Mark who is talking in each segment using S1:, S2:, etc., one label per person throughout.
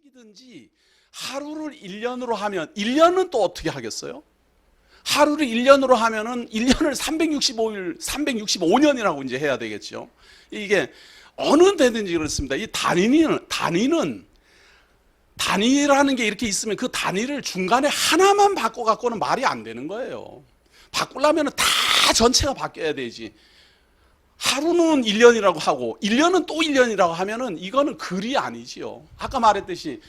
S1: 어디든지 하루를 1년으로 하면 1년은 또 어떻게 하겠어요? 하루를 1년으로 하면은 1년을 365일, 365년이라고 이제 해야 되겠죠. 이게 어느 데든지 그렇습니다. 이 단위라는 게 이렇게 있으면 그 단위를 중간에 하나만 바꿔갖고는 말이 안 되는 거예요. 바꾸려면 다 전체가 바뀌어야 되지. 하루는 1년이라고 하고 1년은 또 1년이라고 하면은 이거는 글이 아니지요. 아까 말했듯이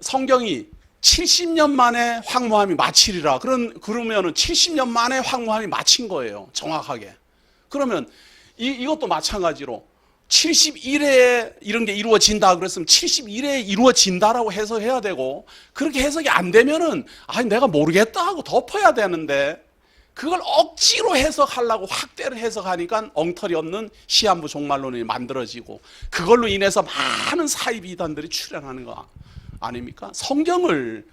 S1: 성경이 70년 만에 황무함이 마치리라. 그러면은 70년 만에 황무함이 마친 거예요. 정확하게. 그러면 이것도 마찬가지로 71회에 이런 게 이루어진다 그랬으면 71회에 이루어진다라고 해석해야 되고, 그렇게 해석이 안 되면은 아니 내가 모르겠다 하고 덮어야 되는데, 그걸 억지로 해석하려고 확대를 해석하니까 엉터리 없는 시한부 종말론이 만들어지고, 그걸로 인해서 많은 사이비단들이 출현하는 거 아닙니까? 성경을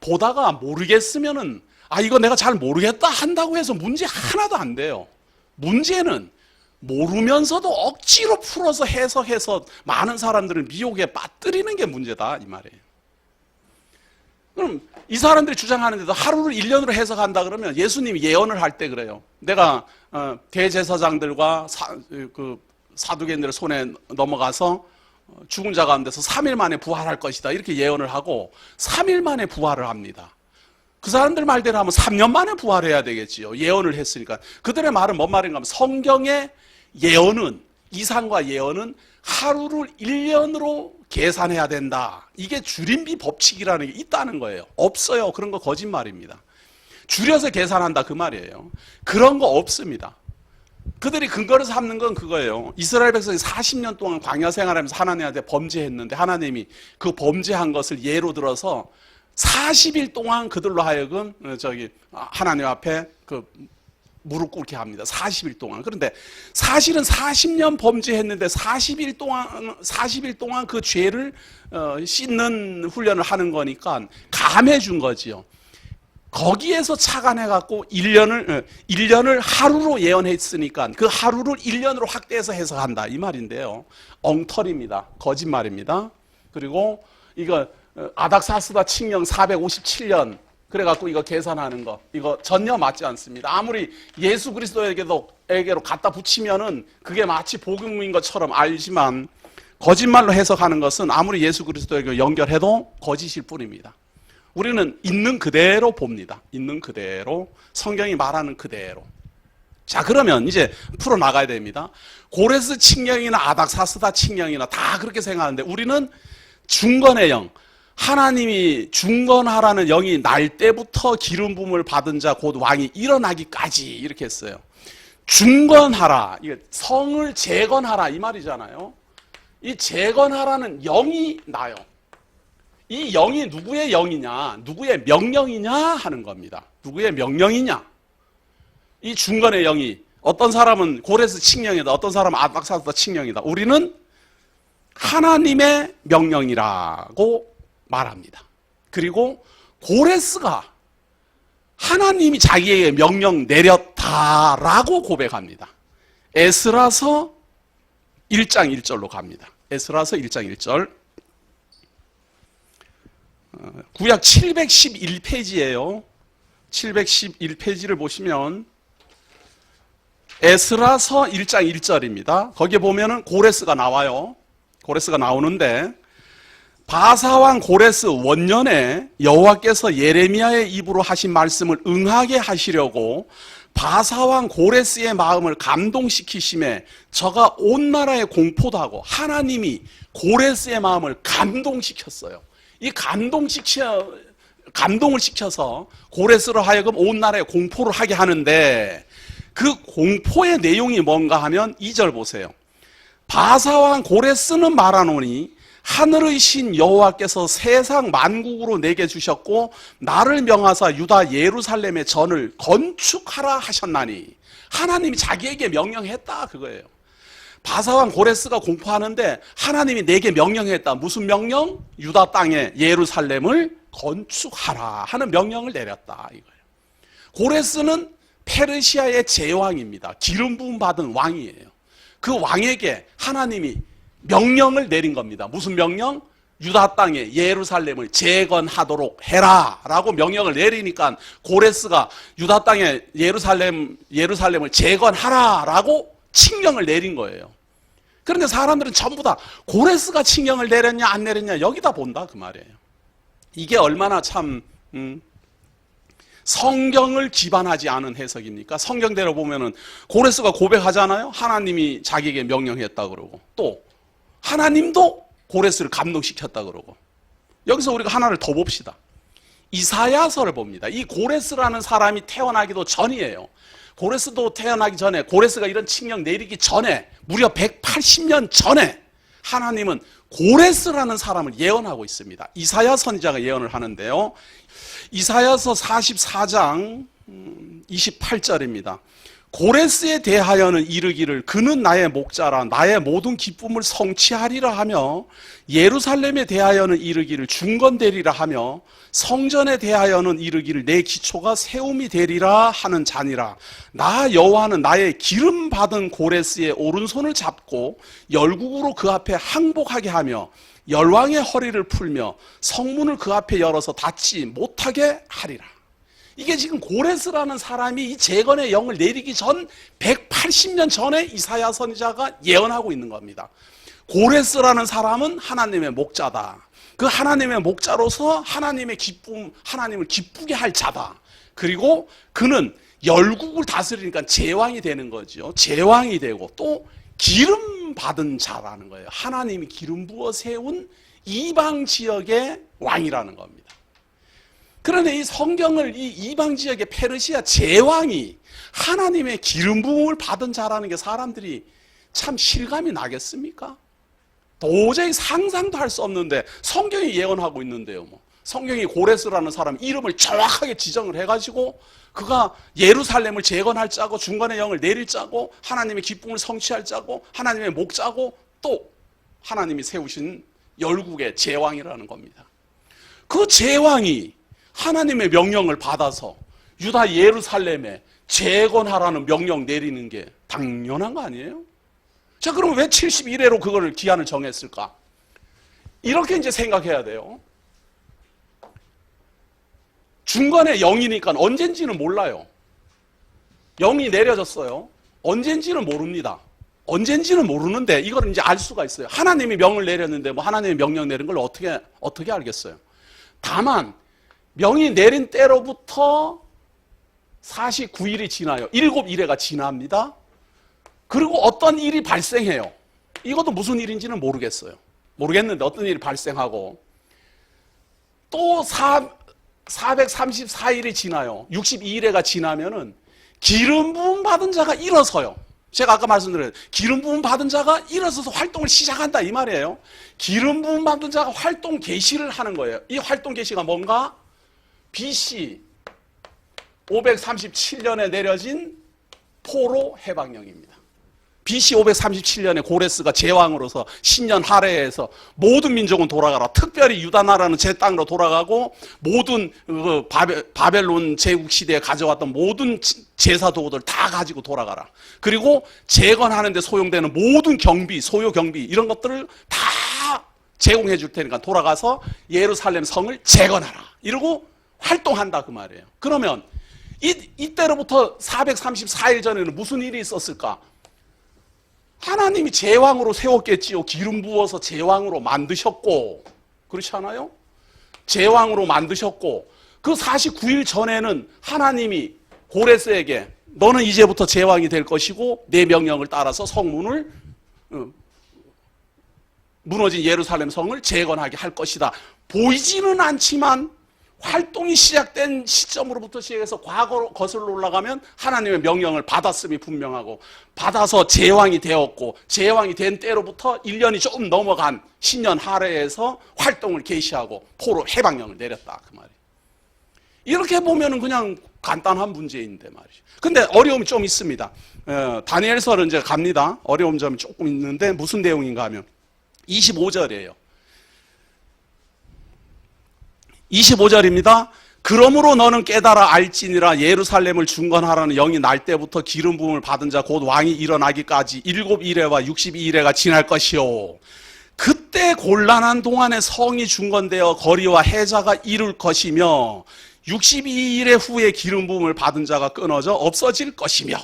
S1: 보다가 모르겠으면은 이거 내가 잘 모르겠다 한다고 해서 문제 하나도 안 돼요. 문제는 모르면서도 억지로 풀어서 해석해서 많은 사람들을 미혹에 빠뜨리는 게 문제다 이 말이에요. 그럼 이 사람들이 주장하는데도 하루를 1년으로 해석한다 그러면 예수님이 예언을 할 때 그래요. 내가 대제사장들과 사두개인들의 손에 넘어가서 죽은 자 가운데서 3일 만에 부활할 것이다 이렇게 예언을 하고 3일 만에 부활을 합니다. 그 사람들 말대로 하면 3년 만에 부활해야 되겠지요. 예언을 했으니까. 그들의 말은 뭔 말인가 하면 성경의 예언은, 이상과 예언은 하루를 1년으로 계산해야 된다. 이게 줄임비 법칙이라는 게 있다는 거예요. 없어요. 그런 거 거짓말입니다. 줄여서 계산한다 그 말이에요. 그런 거 없습니다. 그들이 근거로 삼는 건 그거예요. 이스라엘 백성이 40년 동안 광야 생활하면서 하나님한테 범죄했는데 하나님이 그 범죄한 것을 예로 들어서 40일 동안 그들로 하여금 하나님 앞에 무릎 꿇게 합니다. 40일 동안. 그런데 사실은 40년 범죄했는데 40일 동안 그 죄를 씻는 훈련을 하는 거니까 감해 준 거지요. 거기에서 착안해갖고 1년을 하루로 예언했으니까 그 하루를 1년으로 확대해서 해석한다 이 말인데요. 엉터리입니다. 거짓말입니다. 그리고 이거 아닥사스다 칙령 457년 그래갖고 이거 계산하는 거 이거 전혀 맞지 않습니다. 아무리 예수 그리스도에게로 갖다 붙이면은 그게 마치 복음인 것처럼 알지만 거짓말로 해석하는 것은 아무리 예수 그리스도에게 연결해도 거짓일 뿐입니다. 우리는 있는 그대로 봅니다. 있는 그대로, 성경이 말하는 그대로. 자, 그러면 이제 풀어나가야 됩니다. 고레스 칙령이나 아닥사스다 칙령이나 다 그렇게 생각하는데 우리는 중건의 영, 하나님이 중건하라는 영이 날 때부터 기름 부음을 받은 자 곧 왕이 일어나기까지 이렇게 했어요. 중건하라, 이게 성을 재건하라 이 말이잖아요. 이 재건하라는 영이 나요. 이 영이 누구의 영이냐, 누구의 명령이냐 하는 겁니다. 누구의 명령이냐. 이 중건의 영이 어떤 사람은 고레스 칙령이다, 어떤 사람은 아닥사스다 칙령이다. 우리는 하나님의 명령이라고 말합니다. 그리고 고레스가 하나님이 자기에게 명령 내렸다라고 고백합니다. 에스라서 1장 1절로 갑니다. 에스라서 1장 1절. 구약 711페이지예요. 711페이지를 보시면 에스라서 1장 1절입니다. 거기에 보면은 고레스가 나와요. 고레스가 나오는데 바사왕 고레스 원년에 여호와께서 예레미야의 입으로 하신 말씀을 응하게 하시려고 바사왕 고레스의 마음을 감동시키심에 저가 온 나라에 공포도 하고, 하나님이 고레스의 마음을 감동시켰어요. 이 감동을 시켜서 고레스로 하여금 온 나라에 공포를 하게 하는데, 그 공포의 내용이 뭔가 하면 2절 보세요. 바사왕 고레스는 말하노니 하늘의 신 여호와께서 세상 만국으로 내게 주셨고 나를 명하사 유다 예루살렘의 전을 건축하라 하셨나니, 하나님이 자기에게 명령했다 그거예요. 바사왕 고레스가 공포하는데 하나님이 내게 명령했다. 무슨 명령? 유다 땅에 예루살렘을 건축하라 하는 명령을 내렸다 이거예요. 고레스는 페르시아의 제왕입니다. 기름 부음 받은 왕이에요. 그 왕에게 하나님이 명령을 내린 겁니다. 무슨 명령? 유다 땅에 예루살렘을 재건하도록 해라 라고 명령을 내리니까 고레스가 유다 땅에 예루살렘을 재건하라 라고 칙령을 내린 거예요. 그런데 사람들은 전부 다 고레스가 칙령을 내렸냐 안 내렸냐 여기다 본다 그 말이에요. 이게 얼마나 참 성경을 기반하지 않은 해석입니까? 성경대로 보면은 고레스가 고백하잖아요. 하나님이 자기에게 명령했다 그러고, 또 하나님도 고레스를 감동시켰다 그러고. 여기서 우리가 하나를 더 봅시다. 이사야서를 봅니다. 이 고레스라는 사람이 태어나기도 전이에요. 고레스도 태어나기 전에, 고레스가 이런 칙령 내리기 전에, 무려 180년 전에 하나님은 고레스라는 사람을 예언하고 있습니다. 이사야 선지자가 예언을 하는데요. 이사야서 44장 28절입니다. 고레스에 대하여는 이르기를 그는 나의 목자라 나의 모든 기쁨을 성취하리라 하며, 예루살렘에 대하여는 이르기를 중건되리라 하며, 성전에 대하여는 이르기를 내 기초가 세움이 되리라 하는 자니라. 나 여호와는 나의 기름 받은 고레스의 오른손을 잡고 열국으로 그 앞에 항복하게 하며 열왕의 허리를 풀며 성문을 그 앞에 열어서 닫지 못하게 하리라. 이게 지금 고레스라는 사람이 이 재건의 영을 내리기 전 180년 전에 이사야 선지자가 예언하고 있는 겁니다. 고레스라는 사람은 하나님의 목자다. 그 하나님의 목자로서 하나님의 기쁨, 하나님을 기쁘게 할 자다. 그리고 그는 열국을 다스리니까 제왕이 되는 거죠. 제왕이 되고 또 기름 받은 자라는 거예요. 하나님이 기름 부어 세운 이방 지역의 왕이라는 겁니다. 그런데 이 성경을 이 이방 지역의 페르시아 제왕이 하나님의 기름 부음을 받은 자라는 게 사람들이 참 실감이 나겠습니까? 도저히 상상도 할 수 없는데 성경이 예언하고 있는데요. 성경이 고레스라는 사람 이름을 정확하게 지정을 해가지고 그가 예루살렘을 재건할 자고 중건의 영을 내릴 자고 하나님의 기쁨을 성취할 자고 하나님의 목자고 또 하나님이 세우신 열국의 제왕이라는 겁니다. 그 제왕이 하나님의 명령을 받아서 유다 예루살렘에 재건하라는 명령 내리는 게 당연한 거 아니에요? 자, 그럼 왜 71회로 그거를 기한을 정했을까? 이렇게 이제 생각해야 돼요. 중간에 0이니까 언젠지는 몰라요. 0이 내려졌어요. 언젠지는 모릅니다. 언젠지는 모르는데 이걸 이제 알 수가 있어요. 하나님이 명을 내렸는데 뭐 하나님이 명령 내린 걸 어떻게 알겠어요? 다만 명이 내린 때로부터 49일이 지나요. 7일에가 지납니다. 그리고 어떤 일이 발생해요. 이것도 무슨 일인지는 모르겠는데 어떤 일이 발생하고 또 434일이 지나요. 62일에가 지나면은 기름 부음 받은 자가 일어서요. 제가 아까 말씀드린 기름 부음 받은 자가 일어서서 활동을 시작한다 이 말이에요. 기름 부음 받은 자가 활동 개시를 하는 거예요. 이 활동 개시가 뭔가? BC 537년에 내려진 포로 해방령입니다. BC 537년에 고레스가 제왕으로서 신년 할애해서 모든 민족은 돌아가라. 특별히 유다 나라는 제 땅으로 돌아가고 모든 바벨론 제국 시대에 가져왔던 모든 제사 도구들 다 가지고 돌아가라. 그리고 재건하는 데 소용되는 모든 경비, 소요 경비 이런 것들을 다 제공해 줄 테니까 돌아가서 예루살렘 성을 재건하라. 이러고 활동한다 그 말이에요. 그러면 이때로부터 434일 전에는 무슨 일이 있었을까? 하나님이 제왕으로 세웠겠지요. 기름 부어서 제왕으로 만드셨고, 그렇지 않아요? 제왕으로 만드셨고, 그 49일 전에는 하나님이 고레스에게 너는 이제부터 제왕이 될 것이고 내 명령을 따라서 성문을 무너진 예루살렘 성을 재건하게 할 것이다. 보이지는 않지만 활동이 시작된 시점으로부터 시작해서 과거로 거슬러 올라가면 하나님의 명령을 받았음이 분명하고 받아서 제왕이 되었고 제왕이 된 때로부터 1년이 조금 넘어간 신년 할애에서 활동을 개시하고 포로 해방령을 내렸다 그 말이에요. 이렇게 보면은 그냥 간단한 문제인데 말이죠. 근데 어려움이 좀 있습니다. 다니엘서를 이제 갑니다. 어려운 점이 조금 있는데 무슨 내용인가 하면 25절이에요. 25절입니다. 그러므로 너는 깨달아 알지니라 예루살렘을 중건하라는 영이 날 때부터 기름 부음을 받은 자 곧 왕이 일어나기까지 7일에와 62일에가 지날 것이요 그때 곤란한 동안에 성이 중건되어 거리와 해자가 이룰 것이며 62일의 후에 기름 부음을 받은 자가 끊어져 없어질 것이며.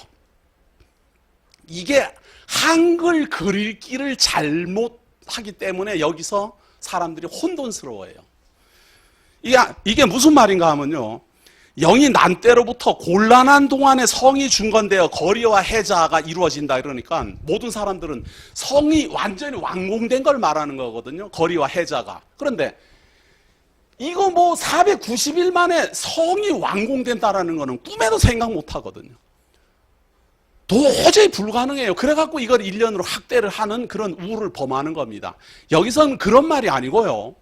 S1: 이게 한글 글읽기를 잘못하기 때문에 여기서 사람들이 혼돈스러워해요. 이게 무슨 말인가 하면요, 영이 난 때로부터 곤란한 동안에 성이 중건되어 거리와 해자가 이루어진다 이러니까 모든 사람들은 성이 완전히 완공된 걸 말하는 거거든요, 거리와 해자가. 그런데 이거 뭐 490일 만에 성이 완공된다라는 거는 꿈에도 생각 못 하거든요. 도저히 불가능해요. 그래갖고 이걸 1년으로 확대를 하는 그런 우를 범하는 겁니다. 여기서는 그런 말이 아니고요,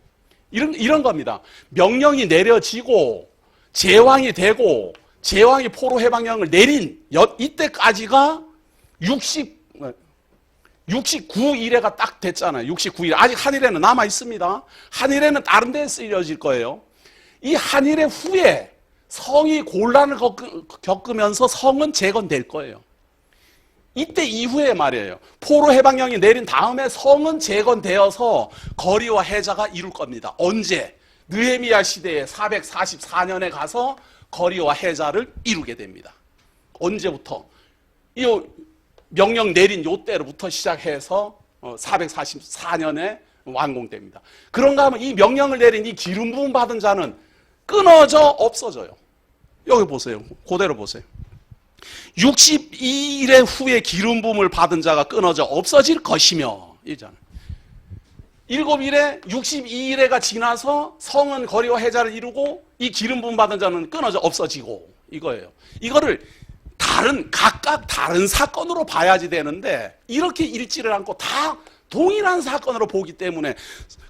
S1: 이런 겁니다. 명령이 내려지고 제왕이 되고 제왕이 포로 해방령을 내린 이때까지가 69일에가 딱 됐잖아요. 69일. 아직 한일에는 남아 있습니다. 한일에는 다른 데에 쓰여질 거예요. 이 한일의 후에 성이 곤란을 겪으면서 성은 재건될 거예요. 이때 이후에 말이에요. 포로 해방령이 내린 다음에 성은 재건되어서 거리와 해자가 이룰 겁니다. 언제? 느헤미야 시대에 444년에 가서 거리와 해자를 이루게 됩니다. 언제부터? 이 명령 내린 요때로부터 시작해서 444년에 완공됩니다. 그런가 하면 이 명령을 내린 이 기름 부음 받은 자는 끊어져 없어져요. 여기 보세요. 그대로 보세요. 62일의 후에 기름 부음을 받은 자가 끊어져 없어질 것이며, 이잖아요. 7일에 62일에가 지나서 성은 거리와 해자를 이루고 이 기름 부음 받은 자는 끊어져 없어지고, 이거예요. 이거를 각각 다른 사건으로 봐야지 되는데 이렇게 읽지를 않고 다 동일한 사건으로 보기 때문에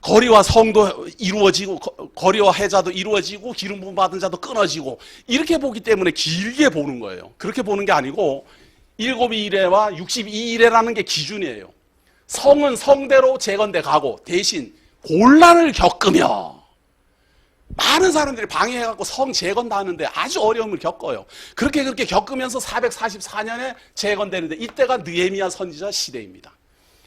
S1: 거리와 성도 이루어지고 거리와 해자도 이루어지고 기름 부음 받은 자도 끊어지고 이렇게 보기 때문에 길게 보는 거예요. 그렇게 보는 게 아니고 7일에와 62일에라는 게 기준이에요. 성은 성대로 재건돼 가고 대신 곤란을 겪으며, 많은 사람들이 방해해갖고 성 재건도 하는데 아주 어려움을 겪어요. 그렇게 겪으면서 444년에 재건되는데 이때가 느헤미야 선지자 시대입니다.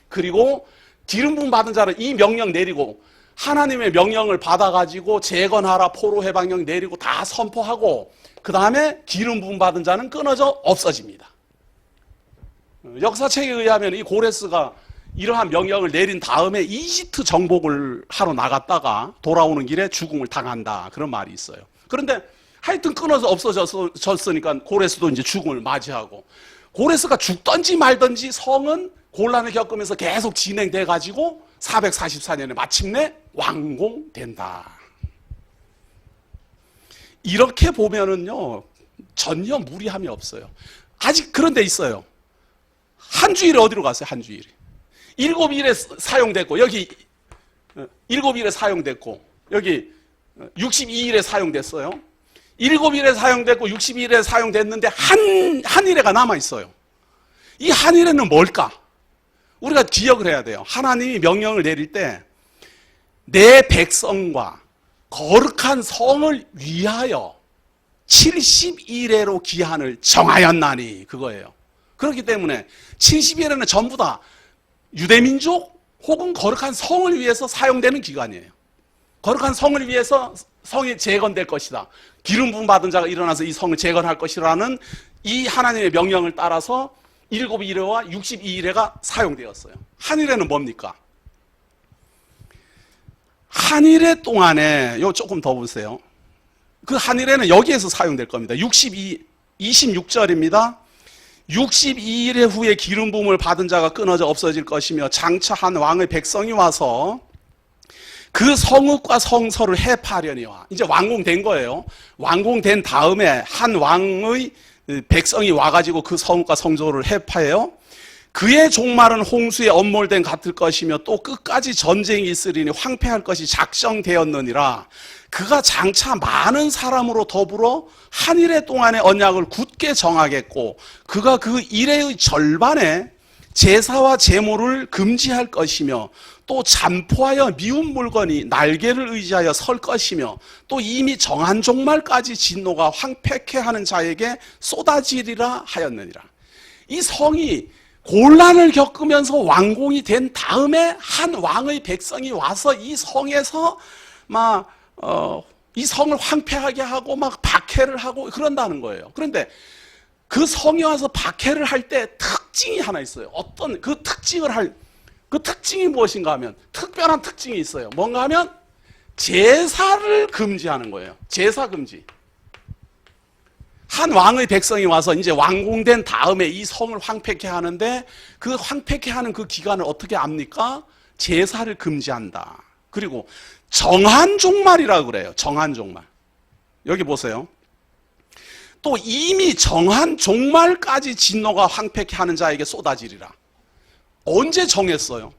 S1: 그리고 기름 부음 받은 자는 이 명령 내리고 하나님의 명령을 받아가지고 재건하라 포로 해방령 내리고 다 선포하고 그 다음에 기름 부음 받은 자는 끊어져 없어집니다. 역사책에 의하면 이 고레스가 이러한 명령을 내린 다음에 이집트 정복을 하러 나갔다가 돌아오는 길에 죽음을 당한다, 그런 말이 있어요. 그런데 하여튼 끊어서 없어졌으니까 고레스도 이제 죽음을 맞이하고, 고레스가 죽든지 말든지 성은 곤란을 겪으면서 계속 진행돼 가지고 444년에 마침내 완공된다. 이렇게 보면은요 전혀 무리함이 없어요. 아직 그런 데 있어요. 한 주일에 어디로 갔어요? 한 주일에 7일에 사용됐고, 여기 7일에 사용됐고, 여기 62일에 사용됐어요. 7일에 사용됐고 62일에 사용됐는데 한 일에가 남아 있어요. 이 한 일에는 뭘까? 우리가 기억을 해야 돼요. 하나님이 명령을 내릴 때 내 백성과 거룩한 성을 위하여 70일에로 기한을 정하였나니, 그거예요. 그렇기 때문에 70일에는 전부 다 유대민족 혹은 거룩한 성을 위해서 사용되는 기간이에요. 거룩한 성을 위해서 성이 재건될 것이다, 기름 부음 받은 자가 일어나서 이 성을 재건할 것이라는 이 하나님의 명령을 따라서 7일에와 62일에가 사용되었어요. 한일에는 뭡니까? 한일에 동안에 조금 더 보세요. 그 한일에는 여기에서 사용될 겁니다. 26절입니다. 62일 후에 기름 부음을 받은 자가 끊어져 없어질 것이며 장차 한 왕의 백성이 와서 그 성읍과 성서를 해파하려니와. 이제 완공된 거예요. 완공된 다음에 한 왕의 백성이 와가지고 그 성읍과 성소를 해파해요. 그의 종말은 홍수에 엄몰된 같을 것이며 또 끝까지 전쟁이 있으리니 황폐할 것이 작정되었느니라. 그가 장차 많은 사람으로 더불어 한 일해 동안의 언약을 굳게 정하겠고 그가 그 일해의 절반에 제사와 제물을 금지할 것이며 또 잔포하여 미운 물건이 날개를 의지하여 설 것이며 또 이미 정한 종말까지 진노가 황폐케 하는 자에게 쏟아지리라 하였느니라. 이 성이 곤란을 겪으면서 왕궁이 된 다음에 한 왕의 백성이 와서 이 성에서 이 성을 황폐하게 하고 막 박해를 하고 그런다는 거예요. 그런데 그 성에 와서 박해를 할 때 특징이 하나 있어요. 어떤 그 특징이 무엇인가 하면 특별한 특징이 있어요. 뭔가 하면 제사를 금지하는 거예요. 제사 금지. 한 왕의 백성이 와서 이제 왕궁된 다음에 이 성을 황폐케 하는데 그 황폐케 하는 그 기간을 어떻게 압니까? 제사를 금지한다. 그리고 정한 종말이라고 그래요. 정한 종말. 여기 보세요. 또 이미 정한 종말까지 진노가 황폐케 하는 자에게 쏟아지리라. 언제 정했어요?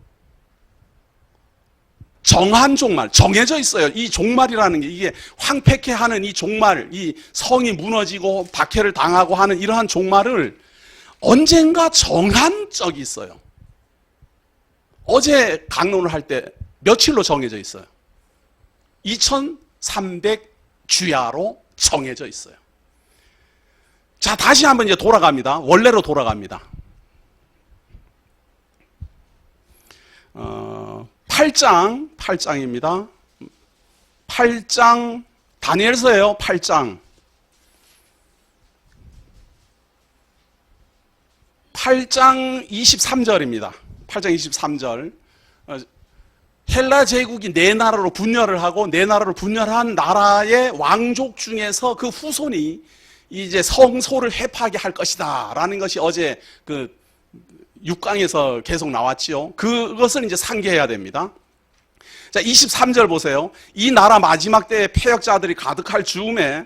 S1: 정한 종말, 정해져 있어요. 이 종말이라는 게 이게 황폐케 하는 이 종말, 이 성이 무너지고 박해를 당하고 하는 이러한 종말을 언젠가 정한 적이 있어요. 어제 강론을 할 때 며칠로 정해져 있어요. 2300주야로 정해져 있어요. 자, 다시 한번 이제 돌아갑니다. 원래로 돌아갑니다. 8장입니다. 8장, 다니엘서예요. 8장 23절입니다. 8장 23절. 헬라 제국이 네 나라로 분열을 하고 네 나라로 분열한 나라의 왕족 중에서 그 후손이 이제 성소를 해파하게 할 것이다 라는 것이 어제 그 6강에서 계속 나왔지요. 그것을 이제 상기해야 됩니다. 자, 23절 보세요. 이 나라 마지막 때에 패역자들이 가득할 즈음에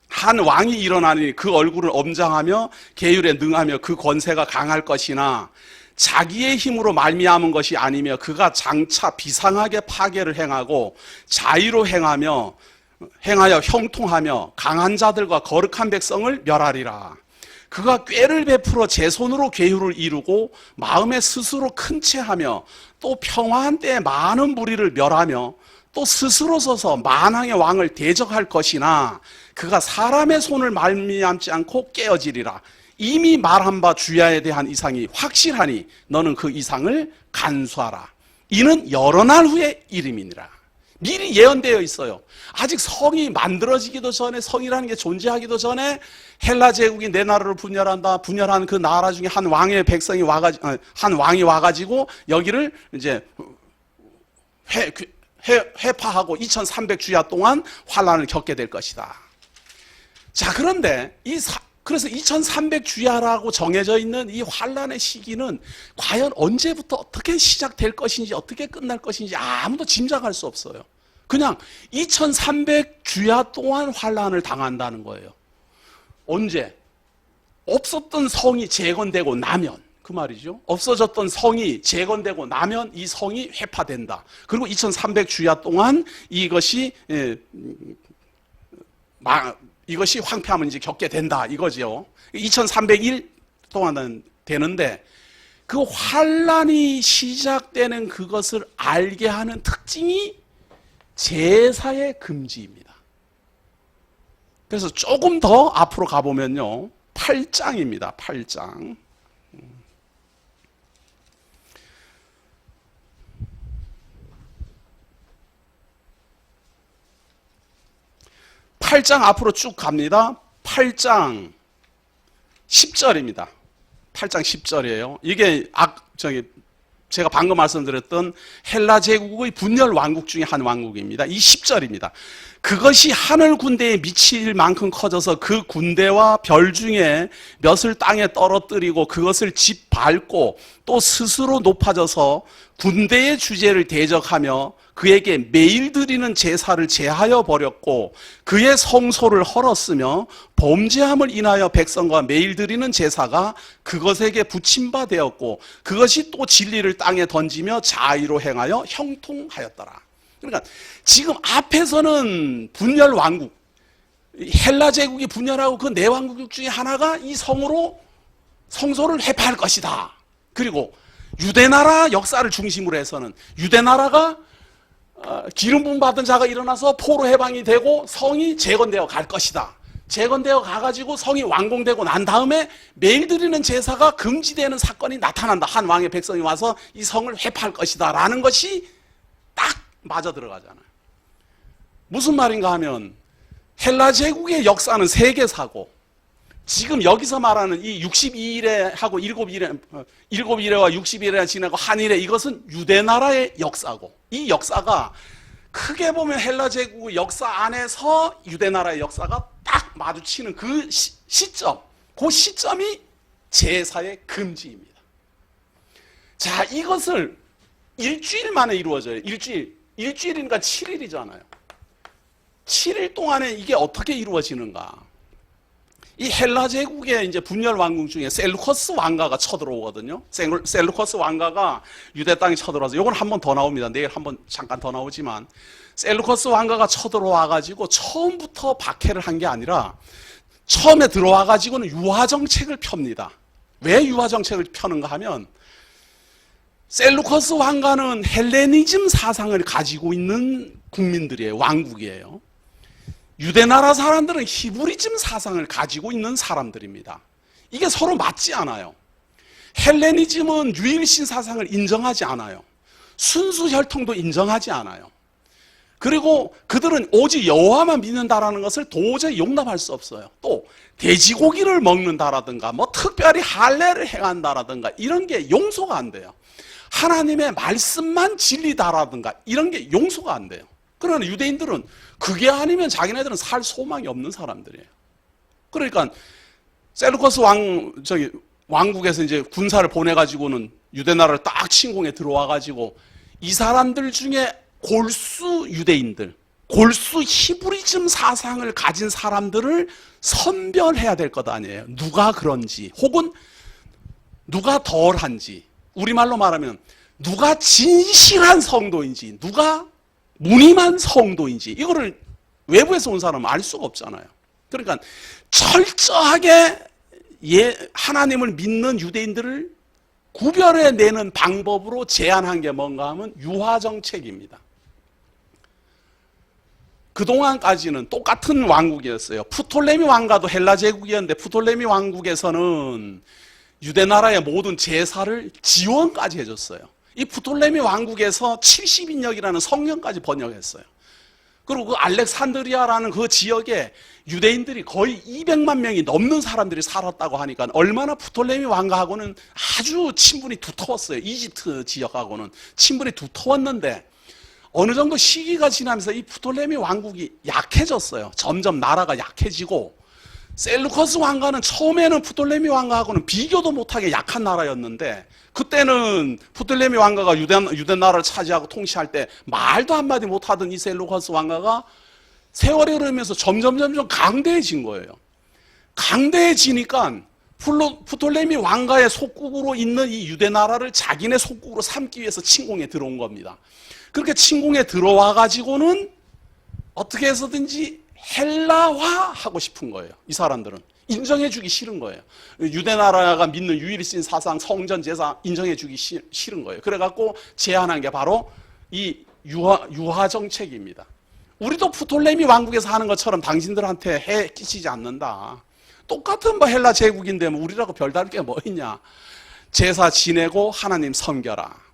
S1: 한 왕이 일어나니 그 얼굴은 엄장하며 계율에 능하며 그 권세가 강할 것이나 자기의 힘으로 말미암은 것이 아니며 그가 장차 비상하게 파괴를 행하고 자의로 행하여 형통하며 강한 자들과 거룩한 백성을 멸하리라. 그가 꾀를 베풀어 제 손으로 계율을 이루고 마음에 스스로 큰 채하며 또 평화한 때에 많은 무리를 멸하며 또 스스로 서서 만왕의 왕을 대적할 것이나 그가 사람의 손을 말미암지 않고 깨어지리라. 이미 말한 바 주야에 대한 이상이 확실하니 너는 그 이상을 간수하라. 이는 여러 날 후의 일임이니라. 미리 예언되어 있어요. 아직 성이 만들어지기도 전에, 성이라는 게 존재하기도 전에 헬라 제국이 내 나라를 분열한다. 분열한 그 나라 중에 한 왕의 백성이 한 왕이 와가지고 여기를 이제 회파하고 2300주야 동안 환란을 겪게 될 것이다. 자, 그런데 그래서 2300주야라고 정해져 있는 이 환란의 시기는 과연 언제부터 어떻게 시작될 것인지 어떻게 끝날 것인지 아무도 짐작할 수 없어요. 그냥 2300주야 동안 환란을 당한다는 거예요. 언제? 없었던 성이 재건되고 나면, 그 말이죠. 없어졌던 성이 재건되고 나면 이 성이 회파된다. 그리고 2300주야 동안 이것이 황폐함을 이제 겪게 된다 이거죠. 2300일 동안은 되는데 그 환란이 시작되는 그것을 알게 하는 특징이 제사의 금지입니다. 그래서 조금 더 앞으로 가보면요. 8장입니다. 8장. 8장 앞으로 쭉 갑니다. 8장 10절입니다. 8장 10절이에요. 이게 제가 방금 말씀드렸던 헬라 제국의 분열 왕국 중에 한 왕국입니다. 이 10절입니다. 그것이 하늘 군대에 미칠 만큼 커져서 그 군대와 별 중에 몇을 땅에 떨어뜨리고 그것을 짓밟고 또 스스로 높아져서 군대의 주제를 대적하며 그에게 매일 드리는 제사를 제하여 버렸고 그의 성소를 헐었으며 범죄함을 인하여 백성과 매일 드리는 제사가 그것에게 붙임 바 되었고 그것이 또 진리를 땅에 던지며 자의로 행하여 형통하였더라. 그러니까 지금 앞에서는 분열 왕국, 헬라 제국이 분열하고 그 네 왕국 중에 하나가 이 성소를 회파할 것이다. 그리고 유대나라 역사를 중심으로 해서는 유대나라가 기름 부음 받은 자가 일어나서 포로 해방이 되고 성이 재건되어 갈 것이다. 재건되어 가가지고 성이 완공되고 난 다음에 매일 드리는 제사가 금지되는 사건이 나타난다. 한 왕의 백성이 와서 이 성을 회파할 것이다 라는 것이 딱 맞아 들어가잖아요. 무슨 말인가 하면 헬라 제국의 역사는 세계사고, 지금 여기서 말하는 이 62일에 하고 7일에와 60일에 지나고 한일에, 이것은 유대나라의 역사고, 이 역사가 크게 보면 헬라 제국의 역사 안에서 유대나라의 역사가 딱 마주치는 그 시점, 그 시점이 제사의 금지입니다. 자, 이것을 일주일 만에 이루어져요. 일주일이니까 7일이잖아요. 7일 동안에 이게 어떻게 이루어지는가? 이 헬라 제국의 이제 분열 왕국 중에 셀루커스 왕가가 쳐들어오거든요. 셀루커스 왕가가 유대 땅에 쳐들어와서, 이건 한 번 더 나옵니다. 내일 한번 잠깐 더 나오지만, 셀루커스 왕가가 쳐들어와가지고 처음부터 박해를 한 게 아니라 처음에 들어와가지고는 유화 정책을 펴니다. 왜 유화 정책을 펴는가 하면, 셀루커스 왕가는 헬레니즘 사상을 가지고 있는 국민들이에요. 왕국이에요. 유대나라 사람들은 히브리즘 사상을 가지고 있는 사람들입니다. 이게 서로 맞지 않아요. 헬레니즘은 유일신 사상을 인정하지 않아요. 순수 혈통도 인정하지 않아요. 그리고 그들은 오직 여호와만 믿는다라는 것을 도저히 용납할 수 없어요. 또 돼지고기를 먹는다라든가 뭐 특별히 할례를 행한다라든가 이런 게 용서가 안 돼요. 하나님의 말씀만 진리다라든가 이런 게 용서가 안 돼요. 그러나 유대인들은 그게 아니면 자기네들은 살 소망이 없는 사람들이에요. 그러니까 셀루커스 왕국에서 이제 군사를 보내가지고는 유대나라를 딱 침공해 들어와가지고 이 사람들 중에 골수 유대인들, 골수 히브리즘 사상을 가진 사람들을 선별해야 될 것 아니에요. 누가 그런지, 혹은 누가 덜한지, 우리말로 말하면 누가 진실한 성도인지, 누가 무늬만 성도인지, 이거를 외부에서 온 사람은 알 수가 없잖아요. 그러니까 철저하게 하나님을 믿는 유대인들을 구별해내는 방법으로 제안한 게 뭔가 하면 유화정책입니다. 그동안까지는 똑같은 왕국이었어요. 프톨레미 왕가도 헬라 제국이었는데, 프톨레미 왕국에서는 유대나라의 모든 제사를 지원까지 해줬어요. 이 프톨레미 왕국에서 70인역이라는 성경까지 번역했어요. 그리고 그 알렉산드리아라는 그 지역에 유대인들이 거의 200만 명이 넘는 사람들이 살았다고 하니까 얼마나 프톨레미 왕가하고는 아주 친분이 두터웠어요. 이집트 지역하고는 친분이 두터웠는데 어느 정도 시기가 지나면서 이 프톨레미 왕국이 약해졌어요. 점점 나라가 약해지고, 셀루커스 왕가는 처음에는 프톨레미 왕가하고는 비교도 못하게 약한 나라였는데, 그때는 프톨레미 왕가가 유대나라를 차지하고 통치할 때 말도 한마디 못하던 이 셀루커스 왕가가 세월이 흐르면서 점점 강대해진 거예요. 강대해지니까 프톨레미 왕가의 속국으로 있는 이 유대나라를 자기네 속국으로 삼기 위해서 침공에 들어온 겁니다. 그렇게 침공에 들어와 가지고는 어떻게 해서든지 헬라화하고 싶은 거예요. 이 사람들은 인정해주기 싫은 거예요. 유대나라가 믿는 유일신 사상, 성전 제사 인정해주기 싫은 거예요. 그래갖고 제안한 게 바로 이 유화 정책입니다. 우리도 프톨레미 왕국에서 하는 것처럼 당신들한테 해 끼치지 않는다. 똑같은 뭐 헬라 제국인데 뭐 우리라고 별다를 게 뭐 있냐. 제사 지내고 하나님 섬겨라.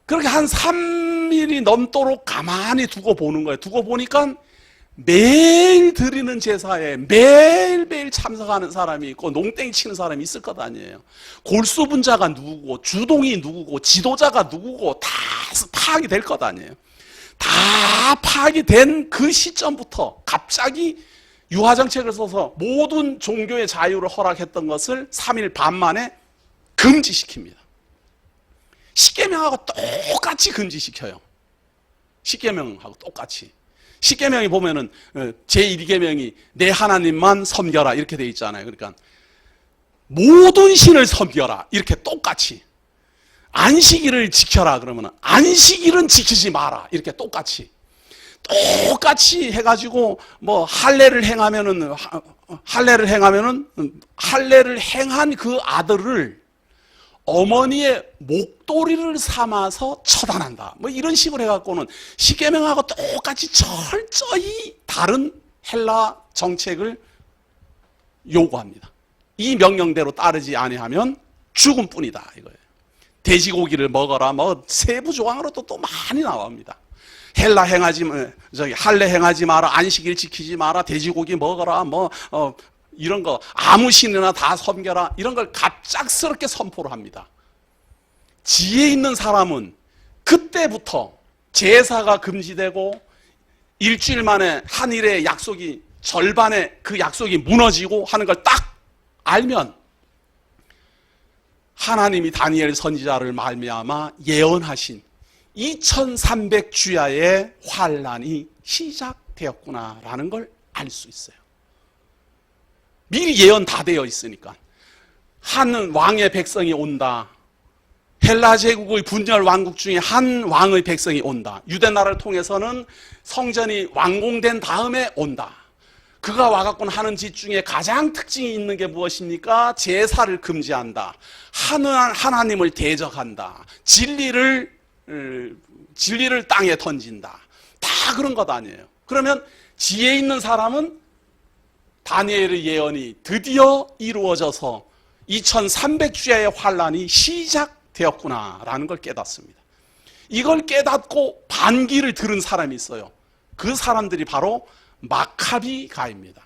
S1: 그렇게 한 3일이 넘도록 가만히 두고 보는 거예요. 두고 보니까 매일 드리는 제사에 매일매일 참석하는 사람이 있고 농땡이 치는 사람이 있을 것 아니에요. 골수분자가 누구고 주동이 누구고 지도자가 누구고 다 파악이 될 것 아니에요. 다 파악이 된 그 시점부터 갑자기 유화정책을 써서 모든 종교의 자유를 허락했던 것을 3일 반 만에 금지시킵니다. 십계명하고 똑같이 금지시켜요. 십계명하고 똑같이. 십계명이 보면은 제1계명이 내 하나님만 섬겨라 이렇게 돼 있잖아요. 그러니까 모든 신을 섬겨라 이렇게 똑같이. 안식일을 지켜라 그러면 안식일은 지키지 마라 이렇게 똑같이 해가지고 뭐 할례를 행하면은 할례를 행한 그 아들을 어머니의 목도리를 삼아서 처단한다. 뭐 이런 식으로 해갖고는 십계명하고 똑같이 철저히 다른 헬라 정책을 요구합니다. 이 명령대로 따르지 아니하면 죽음뿐이다 이거예요. 돼지고기를 먹어라, 뭐 세부 조항으로 또 많이 나옵니다. 할례 행하지 마라, 안식일 지키지 마라, 돼지고기 먹어라, 이런 거 아무 신이나 다 섬겨라, 이런 걸 갑작스럽게 선포를 합니다. 지혜 있는 사람은 그때부터 제사가 금지되고 일주일 만에 한 일의 약속이 절반의 그 약속이 무너지고 하는 걸 딱 알면 하나님이 다니엘 선지자를 말미암아 예언하신 2300주야의 환란이 시작되었구나라는 걸 알 수 있어요. 미리 예언 다 되어 있으니까. 한 왕의 백성이 온다. 헬라 제국의 분열 왕국 중에 한 왕의 백성이 온다. 유대 나라를 통해서는 성전이 완공된 다음에 온다. 그가 와갖고는 하는 짓 중에 가장 특징이 있는 게 무엇입니까? 제사를 금지한다. 하나님을 대적한다. 진리를 땅에 던진다. 다 그런 것 아니에요. 그러면 지혜 있는 사람은 다니엘의 예언이 드디어 이루어져서 2300주야의 환란이 시작되었구나라는 걸 깨닫습니다. 이걸 깨닫고 반기를 들은 사람이 있어요. 그 사람들이 바로 마카비가입니다.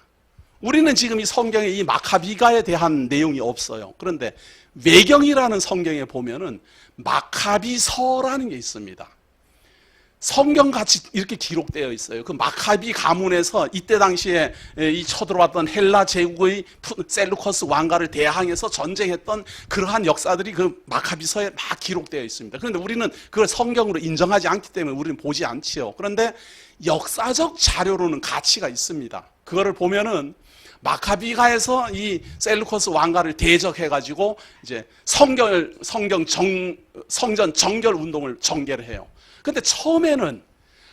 S1: 우리는 지금 이 성경에 이 마카비가에 대한 내용이 없어요. 그런데 외경이라는 성경에 보면은 마카비서라는 게 있습니다. 성경같이 이렇게 기록되어 있어요. 그 마카비 가문에서 이때 당시에 이 쳐들어왔던 헬라 제국의 셀루커스 왕가를 대항해서 전쟁했던 그러한 역사들이 그 마카비서에 막 기록되어 있습니다. 그런데 우리는 그걸 성경으로 인정하지 않기 때문에 우리는 보지 않지요. 그런데 역사적 자료로는 가치가 있습니다. 그거를 보면은 마카비가에서 이 셀루커스 왕가를 대적해가지고 이제 성전 정결 운동을 전개를 해요. 근데 처음에는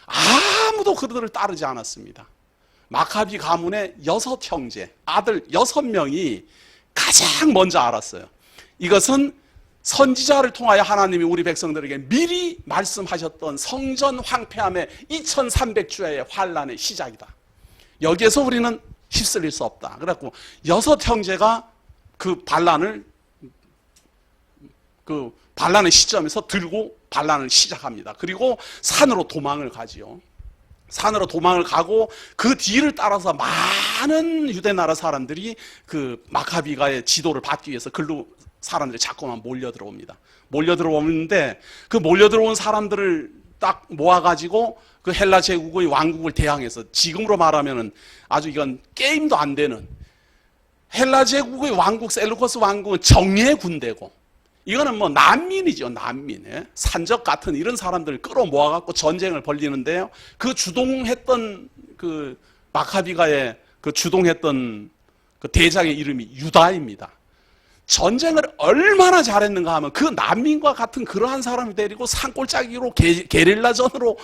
S1: 아무도 그들을 따르지 않았습니다. 마카비 가문의 6형제, 아들 6명이 가장 먼저 알았어요. 이것은 선지자를 통하여 하나님이 우리 백성들에게 미리 말씀하셨던 성전 황폐함의 2300주야의 환란의 시작이다. 여기에서 우리는 휩쓸릴 수 없다. 그래갖고 6형제가 그 반란의 시점에서 들고 반란을 시작합니다. 그리고 산으로 도망을 가지요. 산으로 도망을 가고 그 뒤를 따라서 많은 유대 나라 사람들이 그 마카비가의 지도를 받기 위해서 글로 사람들이 자꾸만 몰려 들어옵니다. 몰려 들어오는데 그 몰려 들어온 사람들을 딱 모아가지고 그 헬라 제국의 왕국을 대항해서 지금으로 말하면은 아주 이건 게임도 안 되는 헬라 제국의 왕국 셀루커스 왕국은 정예 군대고 이거는 뭐 난민이죠. 난민. 산적 같은 이런 사람들을 끌어모아갖고 전쟁을 벌리는데요. 그 주동했던 그 마카비가의 그 주동했던 그 대장의 이름이 유다입니다. 전쟁을 얼마나 잘했는가 하면 그 난민과 같은 그러한 사람을 데리고 산골짜기로 게릴라전으로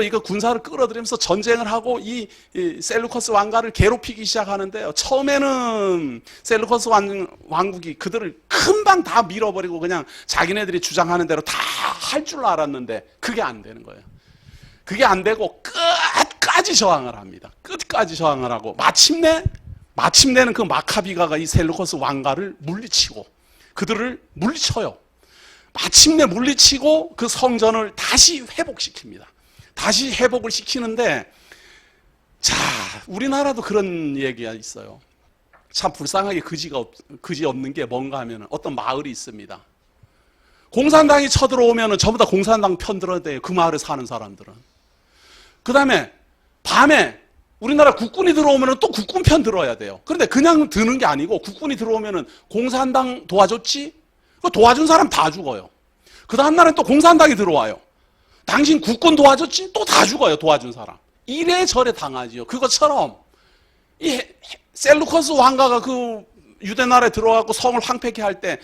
S1: 이거 군사를 끌어들이면서 전쟁을 하고 이 셀루커스 왕가를 괴롭히기 시작하는데요. 처음에는 셀루커스 왕국이 그들을 금방 다 밀어버리고 그냥 자기네들이 주장하는 대로 다 할 줄 알았는데 그게 안 되는 거예요. 그게 안 되고 끝까지 저항을 합니다. 끝까지 저항을 하고 마침내는 그 마카비가가 이 셀루커스 왕가를 물리치고 그들을 물리쳐요. 마침내 물리치고 그 성전을 다시 회복시킵니다. 다시 회복을 시키는데 자, 우리나라도 그런 얘기가 있어요. 참 불쌍하게 그지 없는 게 뭔가 하면 어떤 마을이 있습니다. 공산당이 쳐들어오면 전부 다 공산당 편 들어야 돼요. 그 마을에 사는 사람들은. 그 다음에 밤에 우리나라 국군이 들어오면 또 국군 편 들어야 돼요. 그런데 그냥 드는 게 아니고 국군이 들어오면 공산당 도와줬지? 도와준 사람 다 죽어요. 그 다음날엔 또 공산당이 들어와요. 당신 국군 도와줬지? 또 다 죽어요. 도와준 사람. 이래저래 당하지요. 그것처럼 이 셀루커스 왕가가 그 유대나라에 들어가고 성을 황폐케 할 때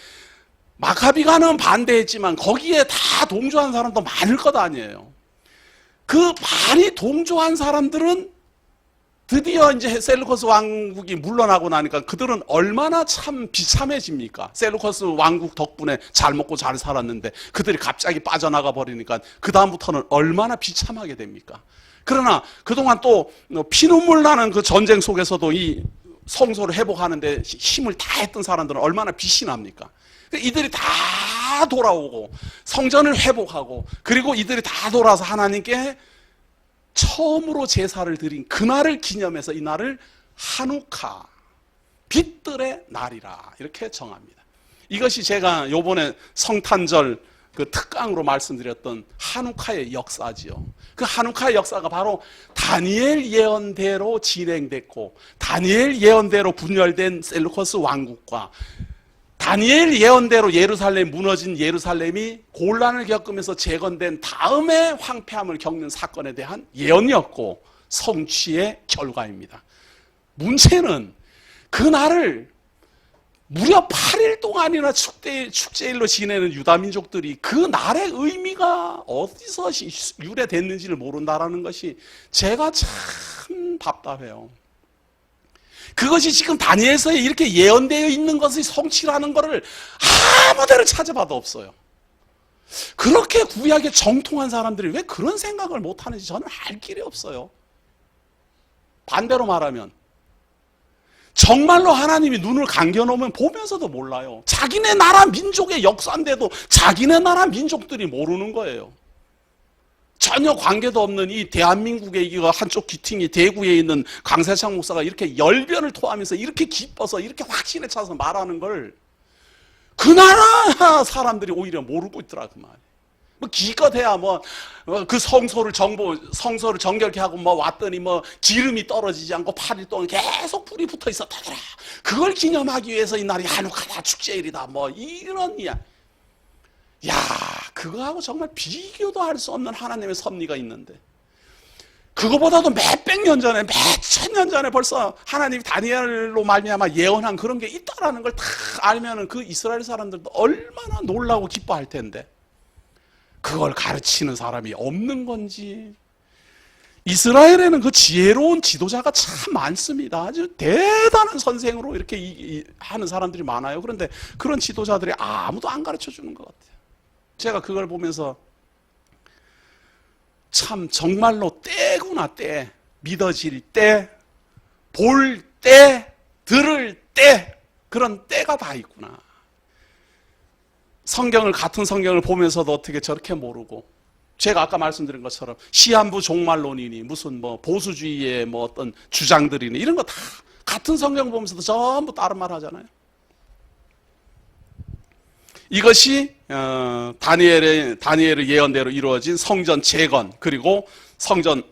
S1: 마카비가는 반대했지만 거기에 다 동조한 사람도 많을 것 아니에요. 그 많이 동조한 사람들은 드디어 이제 셀루커스 왕국이 물러나고 나니까 그들은 얼마나 참 비참해집니까? 셀루커스 왕국 덕분에 잘 먹고 잘 살았는데 그들이 갑자기 빠져나가 버리니까 그 다음부터는 얼마나 비참하게 됩니까? 그러나 그동안 또 피눈물 나는 그 전쟁 속에서도 이 성소를 회복하는데 힘을 다했던 사람들은 얼마나 빛이 납니까? 이들이 다 돌아오고 성전을 회복하고 그리고 이들이 다 돌아서 하나님께 처음으로 제사를 드린 그날을 기념해서 이 날을 하누카, 빛들의 날이라 이렇게 정합니다. 이것이 제가 요번에 성탄절 그 특강으로 말씀드렸던 하누카의 역사지요. 그 하누카의 역사가 바로 다니엘 예언대로 진행됐고 다니엘 예언대로 분열된 셀루커스 왕국과 다니엘 예언대로 예루살렘 무너진 예루살렘이 곤란을 겪으면서 재건된 다음에 황폐함을 겪는 사건에 대한 예언이었고 성취의 결과입니다. 문제는 그날을 무려 8일 동안이나 축제일로 지내는 유다민족들이 그 날의 의미가 어디서 유래됐는지를 모른다는 것이 제가 참 답답해요. 그것이 지금 다니엘서에 이렇게 예언되어 있는 것의 성취라는 것을 아무 데를 찾아봐도 없어요. 그렇게 구약에 정통한 사람들이 왜 그런 생각을 못하는지 저는 알 길이 없어요. 반대로 말하면 정말로 하나님이 눈을 감겨놓으면 보면서도 몰라요. 자기네 나라 민족의 역사인데도 자기네 나라 민족들이 모르는 거예요. 전혀 관계도 없는 이 대한민국의 이 한쪽 귀퉁이 대구에 있는 강세창 목사가 이렇게 열변을 토하면서 이렇게 기뻐서 이렇게 확신에 차서 말하는 걸 그 나라 사람들이 오히려 모르고 있더라 그 말이에요. 뭐 기껏해야 그 성소를 정결케 하고 왔더니 기름이 떨어지지 않고 8일 동안 계속 불이 붙어 있었다더라. 그걸 기념하기 위해서 이 날이 하누카다 축제일이다 이런 이야기. 야, 그거하고 정말 비교도 할 수 없는 하나님의 섭리가 있는데 그거보다도 몇백 년 전에 몇천 년 전에 벌써 하나님이 다니엘로 말미암아 예언한 그런 게 있다라는 걸 다 알면은 그 이스라엘 사람들도 얼마나 놀라고 기뻐할 텐데 그걸 가르치는 사람이 없는 건지. 이스라엘에는 그 지혜로운 지도자가 참 많습니다. 아주 대단한 선생으로 이렇게 하는 사람들이 많아요. 그런데 그런 지도자들이 아무도 안 가르쳐 주는 것 같아요. 제가 그걸 보면서 참 정말로 때구나 때, 믿어질 때, 볼 때, 들을 때, 그런 때가 다 있구나. 같은 성경을 보면서도 어떻게 저렇게 모르고, 제가 아까 말씀드린 것처럼 시한부 종말론이니 무슨 보수주의의 어떤 주장들이니 이런 거 다 같은 성경 보면서도 전부 다른 말 하잖아요. 이것이 다니엘의 예언대로 이루어진 성전 재건 그리고 성전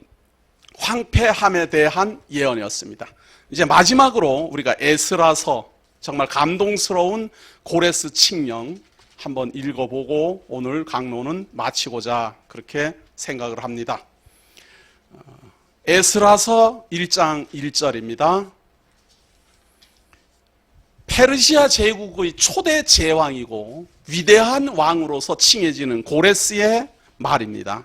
S1: 황폐함에 대한 예언이었습니다. 이제 마지막으로 우리가 에스라서 정말 감동스러운 고레스 칙령 한번 읽어보고 오늘 강론은 마치고자 그렇게 생각을 합니다. 에스라서 1장 1절입니다. 페르시아 제국의 초대 제왕이고 위대한 왕으로서 칭해지는 고레스의 말입니다.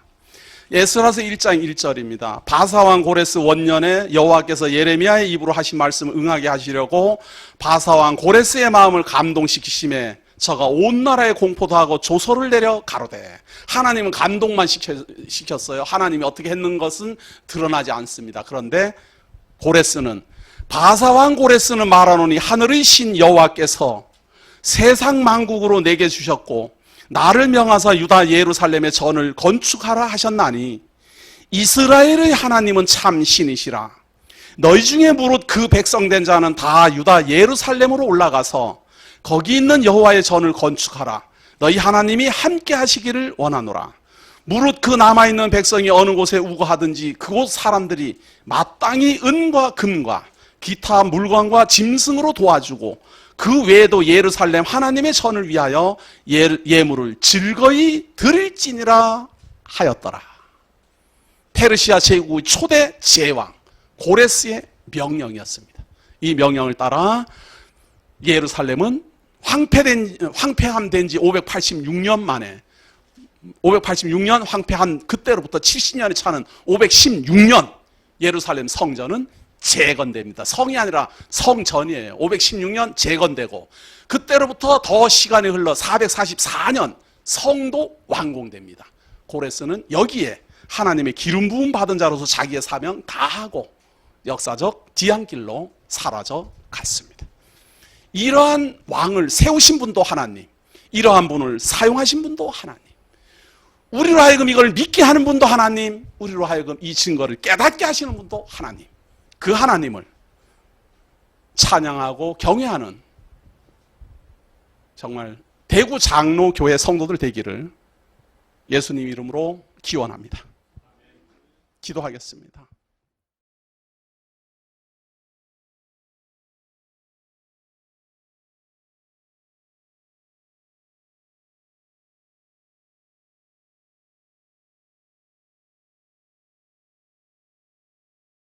S1: 에스라서 1장 1절입니다. 바사왕 고레스 원년에 여호와께서 예레미야의 입으로 하신 말씀을 응하게 하시려고 바사왕 고레스의 마음을 감동시키심에 저가 온 나라에 공포도 하고 조서를 내려 가로되. 하나님은 감동만 시켰어요. 하나님이 어떻게 했는 것은 드러나지 않습니다. 그런데 바사왕 고레스는 말하노니 하늘의 신 여호와께서 세상 만국으로 내게 주셨고 나를 명하사 유다 예루살렘의 전을 건축하라 하셨나니 이스라엘의 하나님은 참 신이시라. 너희 중에 무릇 그 백성된 자는 다 유다 예루살렘으로 올라가서 거기 있는 여호와의 전을 건축하라. 너희 하나님이 함께 하시기를 원하노라. 무릇 그 남아있는 백성이 어느 곳에 우거하든지 그곳 사람들이 마땅히 은과 금과 기타 물건과 짐승으로 도와주고 그 외에도 예루살렘 하나님의 전을 위하여 예물을 즐거이 드릴지니라 하였더라. 페르시아 제국의 초대 제왕 고레스의 명령이었습니다. 이 명령을 따라 예루살렘은 황폐함된 지 586년 만에 586년 황폐한 그때로부터 70년이 차는 516년 예루살렘 성전은 재건됩니다. 성이 아니라 성전이에요. 516년 재건되고 그때로부터 더 시간이 흘러 444년 성도 완공됩니다. 고레스는 여기에 하나님의 기름 부음 받은 자로서 자기의 사명 다 하고 역사적 뒤안길로 사라져 갔습니다. 이러한 왕을 세우신 분도 하나님, 이러한 분을 사용하신 분도 하나님, 우리로 하여금 이걸 믿게 하는 분도 하나님, 우리로 하여금 이 증거를 깨닫게 하시는 분도 하나님, 그 하나님을 찬양하고 경외하는 정말 대구 장로교회 성도들 되기를 예수님 이름으로 기원합니다. 기도하겠습니다.